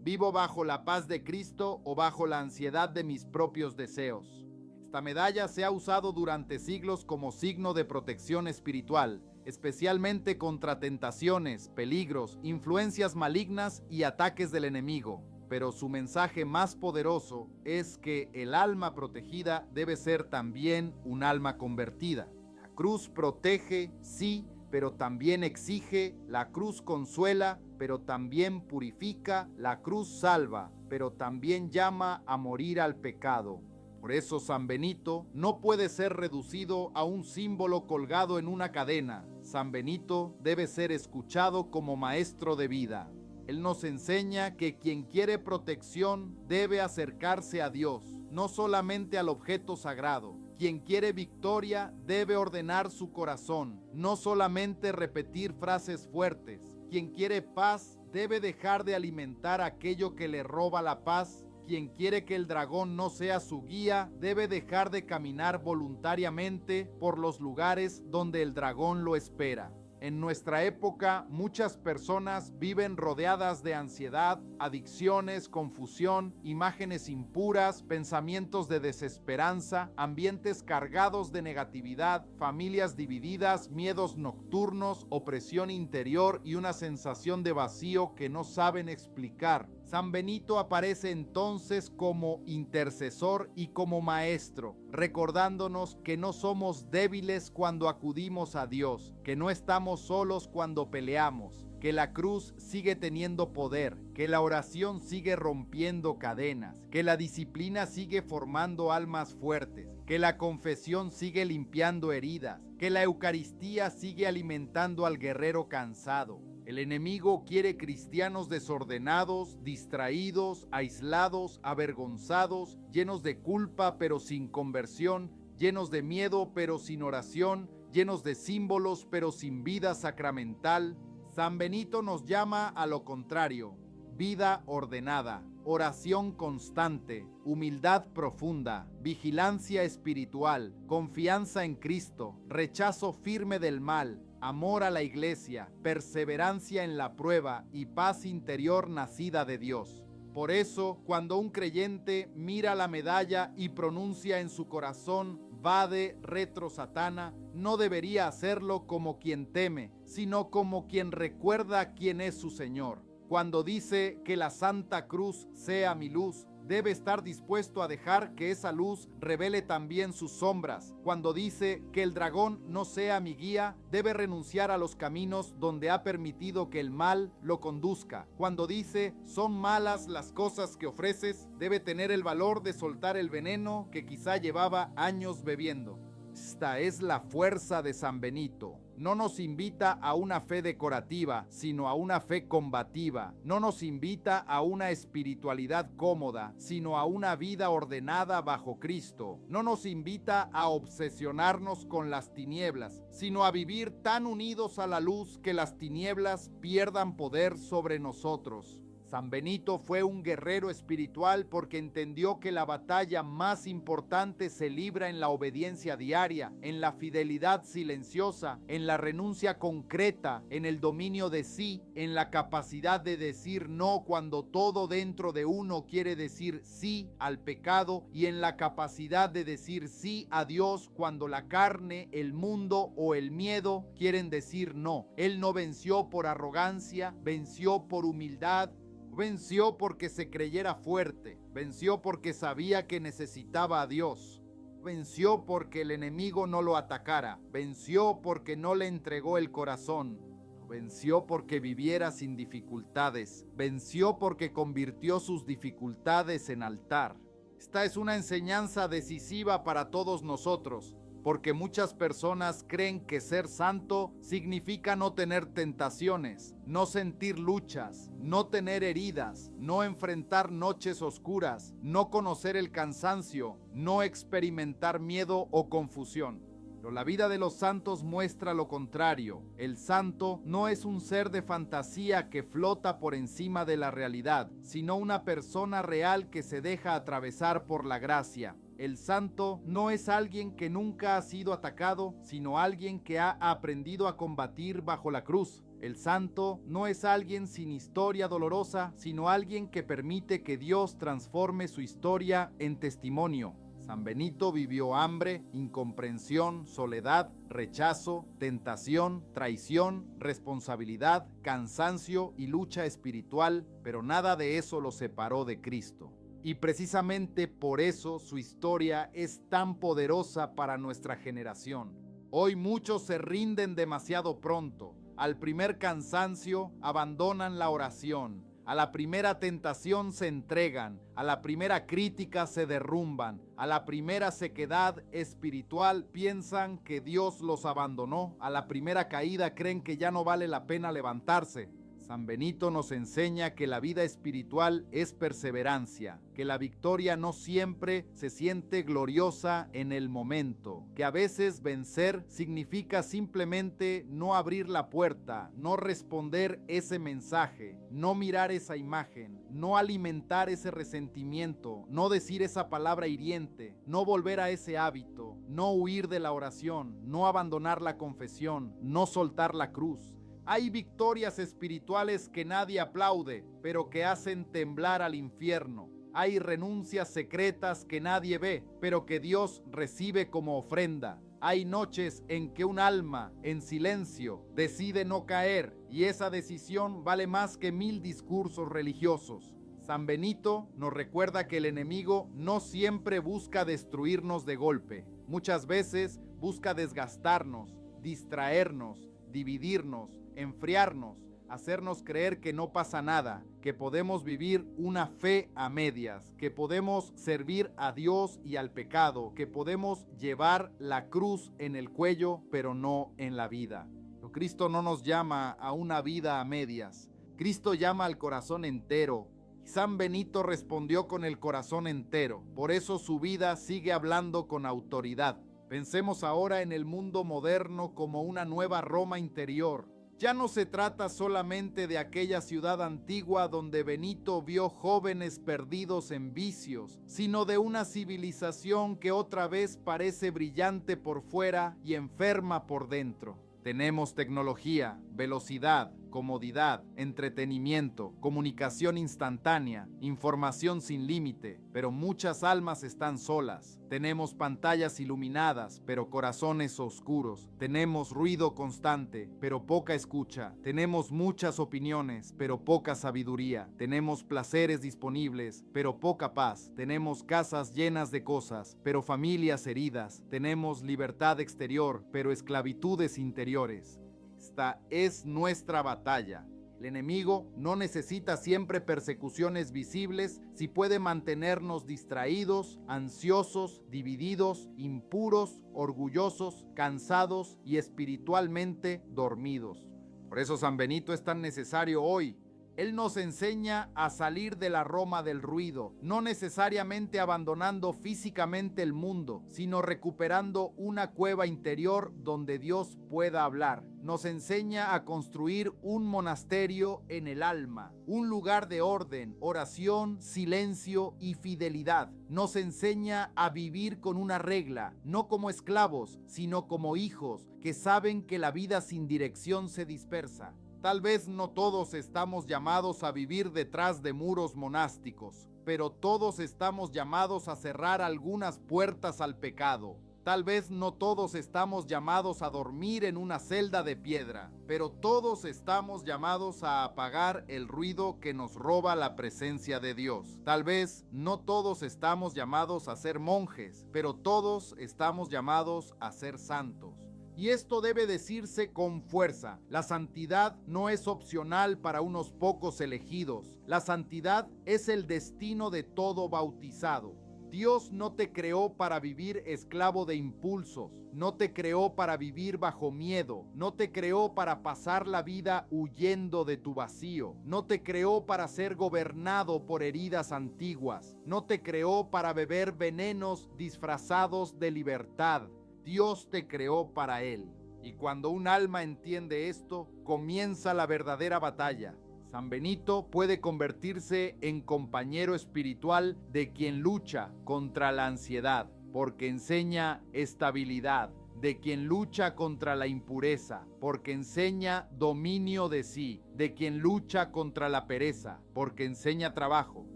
¿Vivo bajo la paz de Cristo o bajo la ansiedad de mis propios deseos? Esta medalla se ha usado durante siglos como signo de protección espiritual, especialmente contra tentaciones, peligros, influencias malignas y ataques del enemigo. Pero su mensaje más poderoso es que el alma protegida debe ser también un alma convertida. La cruz protege, sí, pero también exige, la cruz consuela, pero también purifica, la cruz salva, pero también llama a morir al pecado. Por eso San Benito no puede ser reducido a un símbolo colgado en una cadena. San Benito debe ser escuchado como maestro de vida. Él nos enseña que quien quiere protección debe acercarse a Dios, no solamente al objeto sagrado. Quien quiere victoria debe ordenar su corazón, no solamente repetir frases fuertes. Quien quiere paz debe dejar de alimentar aquello que le roba la paz. Quien quiere que el dragón no sea su guía, debe dejar de caminar voluntariamente por los lugares donde el dragón lo espera. En nuestra época, muchas personas viven rodeadas de ansiedad, adicciones, confusión, imágenes impuras, pensamientos de desesperanza, ambientes cargados de negatividad, familias divididas, miedos nocturnos, opresión interior y una sensación de vacío que no saben explicar. San Benito aparece entonces como intercesor y como maestro, recordándonos que no somos débiles cuando acudimos a Dios, que no estamos solos cuando peleamos, que la cruz sigue teniendo poder, que la oración sigue rompiendo cadenas, que la disciplina sigue formando almas fuertes, que la confesión sigue limpiando heridas, que la Eucaristía sigue alimentando al guerrero cansado. El enemigo quiere cristianos desordenados, distraídos, aislados, avergonzados, llenos de culpa pero sin conversión, llenos de miedo pero sin oración, llenos de símbolos pero sin vida sacramental. San Benito nos llama a lo contrario: vida ordenada, oración constante, humildad profunda, vigilancia espiritual, confianza en Cristo, rechazo firme del mal, amor a la iglesia, perseverancia en la prueba y paz interior nacida de Dios. Por eso, cuando un creyente mira la medalla y pronuncia en su corazón Vade retro Satana, no debería hacerlo como quien teme, sino como quien recuerda quién es su Señor. Cuando dice que la Santa Cruz sea mi luz, debe estar dispuesto a dejar que esa luz revele también sus sombras. Cuando dice que el dragón no sea mi guía, debe renunciar a los caminos donde ha permitido que el mal lo conduzca. Cuando dice son malas las cosas que ofreces, debe tener el valor de soltar el veneno que quizá llevaba años bebiendo. Esta es la fuerza de San Benito. No nos invita a una fe decorativa, sino a una fe combativa. No nos invita a una espiritualidad cómoda, sino a una vida ordenada bajo Cristo. No nos invita a obsesionarnos con las tinieblas, sino a vivir tan unidos a la luz que las tinieblas pierdan poder sobre nosotros. San Benito fue un guerrero espiritual porque entendió que la batalla más importante se libra en la obediencia diaria, en la fidelidad silenciosa, en la renuncia concreta, en el dominio de sí, en la capacidad de decir no cuando todo dentro de uno quiere decir sí al pecado y en la capacidad de decir sí a Dios cuando la carne, el mundo o el miedo quieren decir no. Él no venció por arrogancia, venció por humildad. Venció porque se creyera fuerte, venció porque sabía que necesitaba a Dios, venció porque el enemigo no lo atacara, venció porque no le entregó el corazón, venció porque viviera sin dificultades, venció porque convirtió sus dificultades en altar. Esta es una enseñanza decisiva para todos nosotros, porque muchas personas creen que ser santo significa no tener tentaciones, no sentir luchas, no tener heridas, no enfrentar noches oscuras, no conocer el cansancio, no experimentar miedo o confusión. Pero la vida de los santos muestra lo contrario. El santo no es un ser de fantasía que flota por encima de la realidad, sino una persona real que se deja atravesar por la gracia. El santo no es alguien que nunca ha sido atacado, sino alguien que ha aprendido a combatir bajo la cruz. El santo no es alguien sin historia dolorosa, sino alguien que permite que Dios transforme su historia en testimonio. San Benito vivió hambre, incomprensión, soledad, rechazo, tentación, traición, responsabilidad, cansancio y lucha espiritual, pero nada de eso lo separó de Cristo. Y precisamente por eso su historia es tan poderosa para nuestra generación. Hoy muchos se rinden demasiado pronto. Al primer cansancio abandonan la oración. A la primera tentación se entregan. A la primera crítica se derrumban. A la primera sequedad espiritual piensan que Dios los abandonó. A la primera caída creen que ya no vale la pena levantarse. San Benito nos enseña que la vida espiritual es perseverancia, que la victoria no siempre se siente gloriosa en el momento, que a veces vencer significa simplemente no abrir la puerta, no responder ese mensaje, no mirar esa imagen, no alimentar ese resentimiento, no decir esa palabra hiriente, no volver a ese hábito, no huir de la oración, no abandonar la confesión, no soltar la cruz. Hay victorias espirituales que nadie aplaude, pero que hacen temblar al infierno. Hay renuncias secretas que nadie ve, pero que Dios recibe como ofrenda. Hay noches en que un alma, en silencio, decide no caer, y esa decisión vale más que 1000 discursos religiosos. San Benito nos recuerda que el enemigo no siempre busca destruirnos de golpe. Muchas veces busca desgastarnos, distraernos, dividirnos, enfriarnos, hacernos creer que no pasa nada, que podemos vivir una fe a medias, que podemos servir a Dios y al pecado, que podemos llevar la cruz en el cuello, pero no en la vida. Pero Cristo no nos llama a una vida a medias. Cristo llama al corazón entero. San Benito respondió con el corazón entero. Por eso su vida sigue hablando con autoridad. Pensemos ahora en el mundo moderno como una nueva Roma interior. Ya no se trata solamente de aquella ciudad antigua donde Benito vio jóvenes perdidos en vicios, sino de una civilización que otra vez parece brillante por fuera y enferma por dentro. Tenemos tecnología, velocidad, comodidad, entretenimiento, comunicación instantánea, información sin límite, pero muchas almas están solas. Tenemos pantallas iluminadas, pero corazones oscuros. Tenemos ruido constante, pero poca escucha. Tenemos muchas opiniones, pero poca sabiduría. Tenemos placeres disponibles, pero poca paz. Tenemos casas llenas de cosas, pero familias heridas. Tenemos libertad exterior, pero esclavitudes interiores. Esta es nuestra batalla. El enemigo no necesita siempre persecuciones visibles si puede mantenernos distraídos, ansiosos, divididos, impuros, orgullosos, cansados y espiritualmente dormidos. Por eso San Benito es tan necesario hoy. Él nos enseña a salir de la Roma del ruido, no necesariamente abandonando físicamente el mundo, sino recuperando una cueva interior donde Dios pueda hablar. Nos enseña a construir un monasterio en el alma, un lugar de orden, oración, silencio y fidelidad. Nos enseña a vivir con una regla, no como esclavos, sino como hijos que saben que la vida sin dirección se dispersa. Tal vez no todos estamos llamados a vivir detrás de muros monásticos, pero todos estamos llamados a cerrar algunas puertas al pecado. Tal vez no todos estamos llamados a dormir en una celda de piedra, pero todos estamos llamados a apagar el ruido que nos roba la presencia de Dios. Tal vez no todos estamos llamados a ser monjes, pero todos estamos llamados a ser santos. Y esto debe decirse con fuerza. La santidad no es opcional para unos pocos elegidos. La santidad es el destino de todo bautizado. Dios no te creó para vivir esclavo de impulsos, no te creó para vivir bajo miedo, no te creó para pasar la vida huyendo de tu vacío, no te creó para ser gobernado por heridas antiguas, no te creó para beber venenos disfrazados de libertad. Dios te creó para Él. Y cuando un alma entiende esto, comienza la verdadera batalla. San Benito puede convertirse en compañero espiritual de quien lucha contra la ansiedad, porque enseña estabilidad, de quien lucha contra la impureza, porque enseña dominio de sí, de quien lucha contra la pereza, porque enseña trabajo,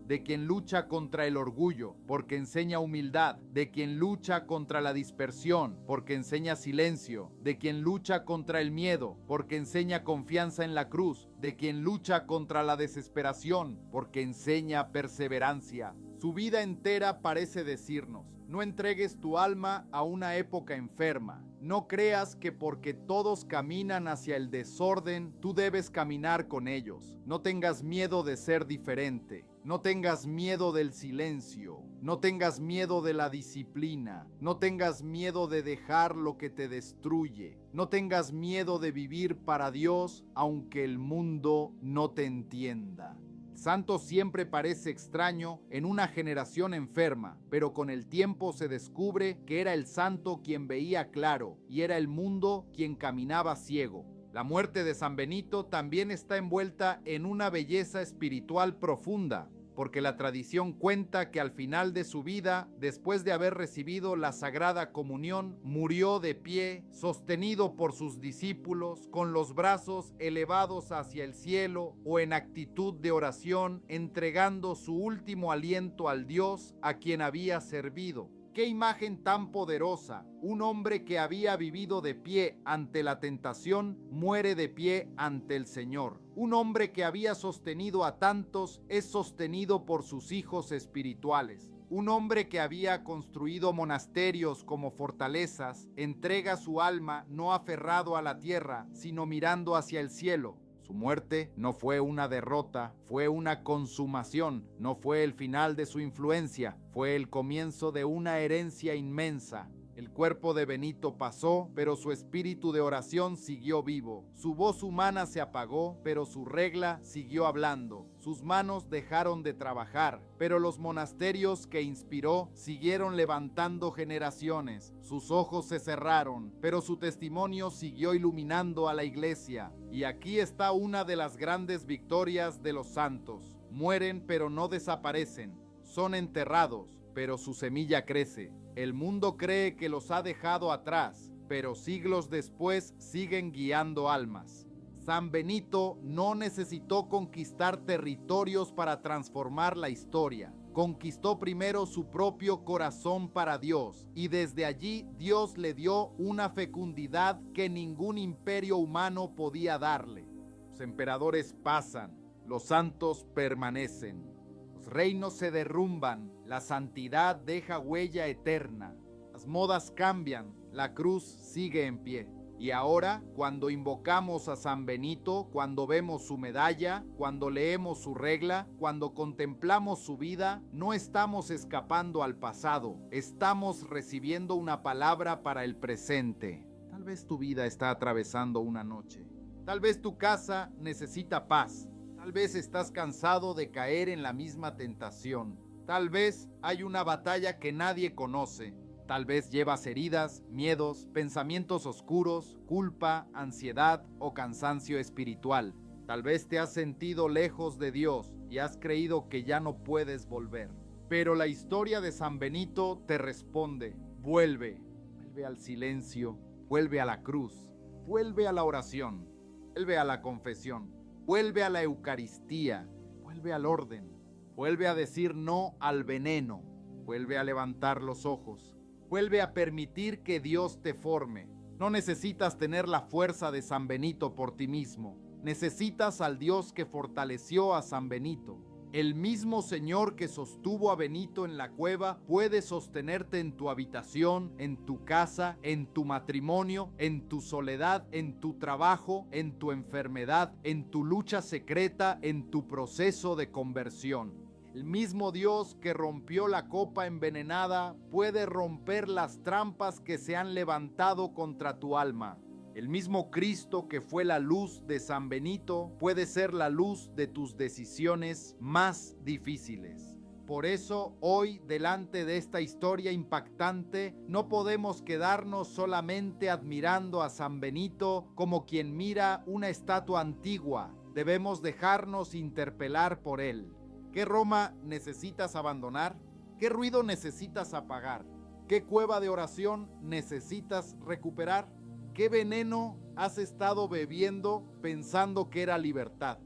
de quien lucha contra el orgullo, porque enseña humildad, de quien lucha contra la dispersión, porque enseña silencio, de quien lucha contra el miedo, porque enseña confianza en la cruz, de quien lucha contra la desesperación, porque enseña perseverancia. Su vida entera parece decirnos: no entregues tu alma a una época enferma. No creas que porque todos caminan hacia el desorden, tú debes caminar con ellos. No tengas miedo de ser diferente. No tengas miedo del silencio. No tengas miedo de la disciplina. No tengas miedo de dejar lo que te destruye. No tengas miedo de vivir para Dios, aunque el mundo no te entienda. Santo siempre parece extraño en una generación enferma, pero con el tiempo se descubre que era el santo quien veía claro y era el mundo quien caminaba ciego. La muerte de San Benito también está envuelta en una belleza espiritual profunda, porque la tradición cuenta que al final de su vida, después de haber recibido la Sagrada Comunión, murió de pie, sostenido por sus discípulos, con los brazos elevados hacia el cielo o en actitud de oración, entregando su último aliento al Dios a quien había servido. ¡Qué imagen tan poderosa! Un hombre que había vivido de pie ante la tentación muere de pie ante el Señor. Un hombre que había sostenido a tantos es sostenido por sus hijos espirituales. Un hombre que había construido monasterios como fortalezas entrega su alma no aferrado a la tierra, sino mirando hacia el cielo. Su muerte no fue una derrota, fue una consumación, no fue el final de su influencia, fue el comienzo de una herencia inmensa. El cuerpo de Benito pasó, pero su espíritu de oración siguió vivo. Su voz humana se apagó, pero su regla siguió hablando. Sus manos dejaron de trabajar, pero los monasterios que inspiró siguieron levantando generaciones. Sus ojos se cerraron, pero su testimonio siguió iluminando a la iglesia. Y aquí está una de las grandes victorias de los santos. Mueren, pero no desaparecen. Son enterrados, pero su semilla crece. El mundo cree que los ha dejado atrás, pero siglos después siguen guiando almas. San Benito no necesitó conquistar territorios para transformar la historia. Conquistó primero su propio corazón para Dios, y desde allí Dios le dio una fecundidad que ningún imperio humano podía darle. Los emperadores pasan, los santos permanecen. Los reinos se derrumban, la santidad deja huella eterna. Las modas cambian, la cruz sigue en pie. Y ahora, cuando invocamos a San Benito, cuando vemos su medalla, cuando leemos su regla, cuando contemplamos su vida, no estamos escapando al pasado, estamos recibiendo una palabra para el presente. Tal vez tu vida está atravesando una noche. Tal vez tu casa necesita paz. Tal vez estás cansado de caer en la misma tentación. Tal vez hay una batalla que nadie conoce. Tal vez llevas heridas, miedos, pensamientos oscuros, culpa, ansiedad o cansancio espiritual. Tal vez te has sentido lejos de Dios y has creído que ya no puedes volver. Pero la historia de San Benito te responde: vuelve, vuelve al silencio, vuelve a la cruz, vuelve a la oración, vuelve a la confesión, vuelve a la Eucaristía, vuelve al orden, vuelve a decir no al veneno, vuelve a levantar los ojos. Vuelve a permitir que Dios te forme. No necesitas tener la fuerza de San Benito por ti mismo. Necesitas al Dios que fortaleció a San Benito. El mismo Señor que sostuvo a Benito en la cueva puede sostenerte en tu habitación, en tu casa, en tu matrimonio, en tu soledad, en tu trabajo, en tu enfermedad, en tu lucha secreta, en tu proceso de conversión. El mismo Dios que rompió la copa envenenada puede romper las trampas que se han levantado contra tu alma. El mismo Cristo que fue la luz de San Benito puede ser la luz de tus decisiones más difíciles. Por eso, hoy, delante de esta historia impactante, no podemos quedarnos solamente admirando a San Benito como quien mira una estatua antigua. Debemos dejarnos interpelar por él. ¿Qué Roma necesitas abandonar? ¿Qué ruido necesitas apagar? ¿Qué cueva de oración necesitas recuperar? ¿Qué veneno has estado bebiendo pensando que era libertad?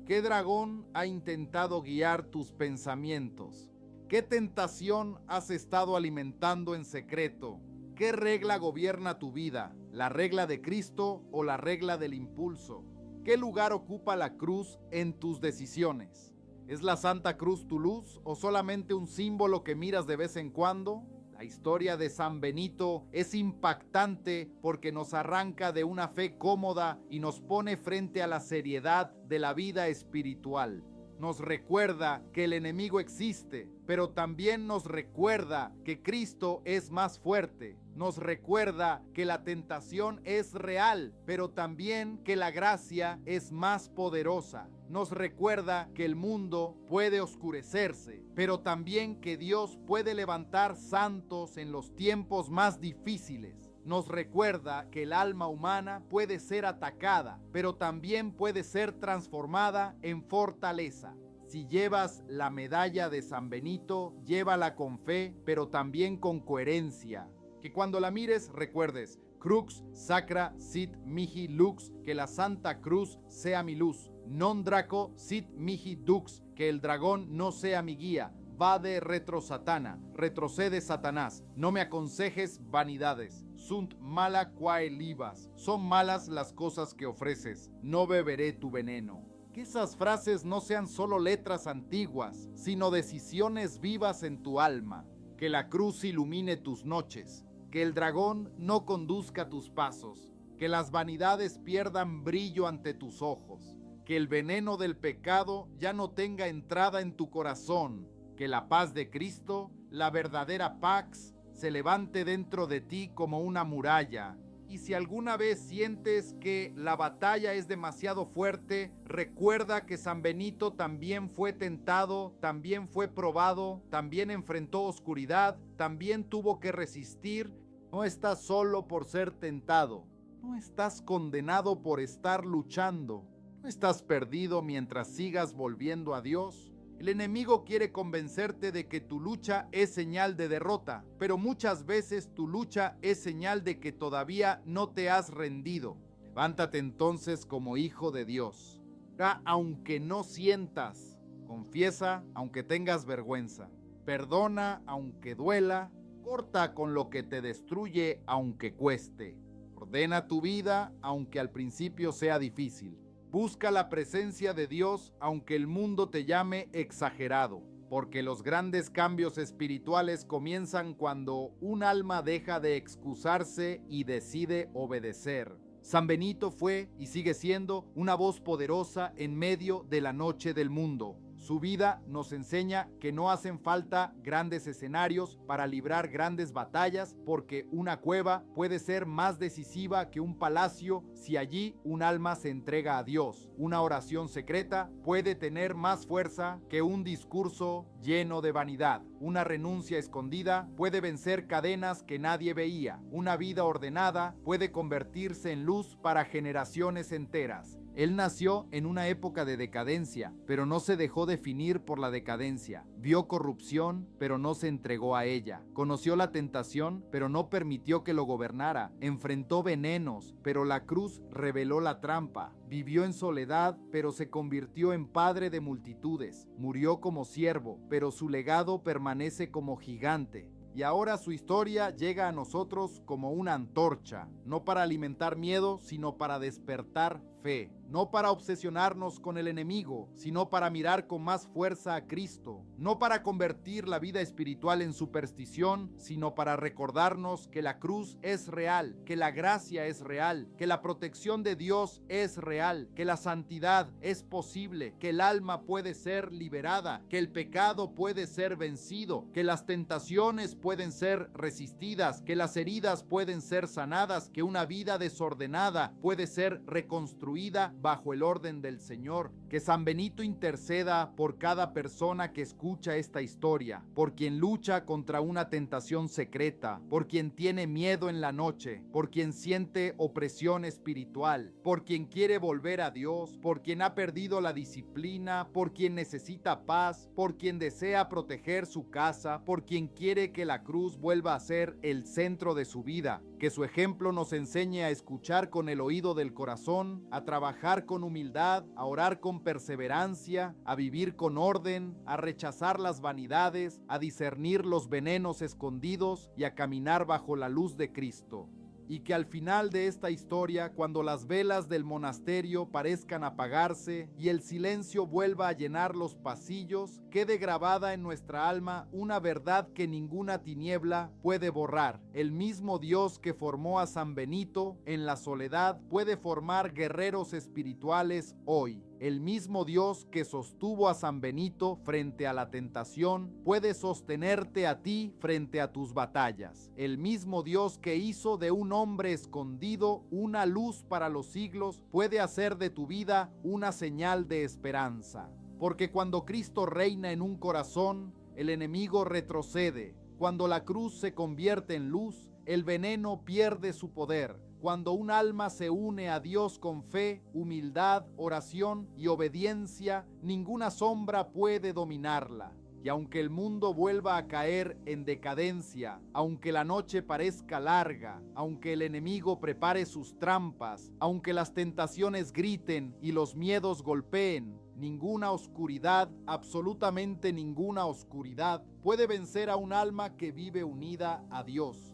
¿Qué dragón ha intentado guiar tus pensamientos? ¿Qué tentación has estado alimentando en secreto? ¿Qué regla gobierna tu vida? ¿La regla de Cristo o la regla del impulso? ¿Qué lugar ocupa la cruz en tus decisiones? ¿Es la Santa Cruz tu luz o solamente un símbolo que miras de vez en cuando? La historia de San Benito es impactante porque nos arranca de una fe cómoda y nos pone frente a la seriedad de la vida espiritual. Nos recuerda que el enemigo existe, pero también nos recuerda que Cristo es más fuerte. Nos recuerda que la tentación es real, pero también que la gracia es más poderosa. Nos recuerda que el mundo puede oscurecerse, pero también que Dios puede levantar santos en los tiempos más difíciles. Nos recuerda que el alma humana puede ser atacada, pero también puede ser transformada en fortaleza. Si llevas la medalla de San Benito, llévala con fe, pero también con coherencia. Que cuando la mires recuerdes: Crux sacra sit mihi lux, que la Santa Cruz sea mi luz. Non draco sit mihi dux, que el dragón no sea mi guía. Vade retro satana, retrocede Satanás, no me aconsejes vanidades. Sunt mala quae libas, son malas las cosas que ofreces, no beberé tu veneno. Que esas frases no sean solo letras antiguas, sino decisiones vivas en tu alma. Que la cruz ilumine tus noches, que el dragón no conduzca tus pasos, que las vanidades pierdan brillo ante tus ojos, que el veneno del pecado ya no tenga entrada en tu corazón, que la paz de Cristo, la verdadera pax, se levante dentro de ti como una muralla. Y si alguna vez sientes que la batalla es demasiado fuerte, recuerda que San Benito también fue tentado, también fue probado, también enfrentó oscuridad, también tuvo que resistir. No estás solo por ser tentado, no estás condenado por estar luchando, no estás perdido mientras sigas volviendo a Dios. El enemigo quiere convencerte de que tu lucha es señal de derrota, pero muchas veces tu lucha es señal de que todavía no te has rendido. Levántate entonces como hijo de Dios. Da aunque no sientas, confiesa aunque tengas vergüenza, perdona aunque duela, corta con lo que te destruye aunque cueste, ordena tu vida aunque al principio sea difícil. Busca la presencia de Dios aunque el mundo te llame exagerado, porque los grandes cambios espirituales comienzan cuando un alma deja de excusarse y decide obedecer. San Benito fue y sigue siendo una voz poderosa en medio de la noche del mundo. Su vida nos enseña que no hacen falta grandes escenarios para librar grandes batallas, porque una cueva puede ser más decisiva que un palacio si allí un alma se entrega a Dios. Una oración secreta puede tener más fuerza que un discurso lleno de vanidad. Una renuncia escondida puede vencer cadenas que nadie veía. Una vida ordenada puede convertirse en luz para generaciones enteras. Él nació en una época de decadencia, pero no se dejó definir por la decadencia. Vio corrupción, pero no se entregó a ella. Conoció la tentación, pero no permitió que lo gobernara. Enfrentó venenos, pero la cruz reveló la trampa. Vivió en soledad, pero se convirtió en padre de multitudes. Murió como siervo, pero su legado permanece como gigante. Y ahora su historia llega a nosotros como una antorcha, no para alimentar miedo, sino para despertar fe. No para obsesionarnos con el enemigo, sino para mirar con más fuerza a Cristo. No para convertir la vida espiritual en superstición, sino para recordarnos que la cruz es real, que la gracia es real, que la protección de Dios es real, que la santidad es posible, que el alma puede ser liberada, que el pecado puede ser vencido, que las tentaciones pueden ser resistidas, que las heridas pueden ser sanadas, que una vida desordenada puede ser reconstruida bajo el orden del Señor. Que San Benito interceda por cada persona que escucha esta historia, por quien lucha contra una tentación secreta, por quien tiene miedo en la noche, por quien siente opresión espiritual, por quien quiere volver a Dios, por quien ha perdido la disciplina, por quien necesita paz, por quien desea proteger su casa, por quien quiere que la cruz vuelva a ser el centro de su vida. Que su ejemplo nos enseñe a escuchar con el oído del corazón, a trabajar con humildad, a orar con perseverancia, a vivir con orden, a rechazar las vanidades, a discernir los venenos escondidos y a caminar bajo la luz de Cristo. Y que al final de esta historia, cuando las velas del monasterio parezcan apagarse y el silencio vuelva a llenar los pasillos, quede grabada en nuestra alma una verdad que ninguna tiniebla puede borrar. El mismo Dios que formó a San Benito en la soledad puede formar guerreros espirituales hoy. El mismo Dios que sostuvo a San Benito frente a la tentación puede sostenerte a ti frente a tus batallas. El mismo Dios que hizo de un hombre escondido una luz para los siglos puede hacer de tu vida una señal de esperanza. Porque cuando Cristo reina en un corazón, el enemigo retrocede. Cuando la cruz se convierte en luz, el veneno pierde su poder. Cuando un alma se une a Dios con fe, humildad, oración y obediencia, ninguna sombra puede dominarla. Y aunque el mundo vuelva a caer en decadencia, aunque la noche parezca larga, aunque el enemigo prepare sus trampas, aunque las tentaciones griten y los miedos golpeen, ninguna oscuridad, absolutamente ninguna oscuridad, puede vencer a un alma que vive unida a Dios.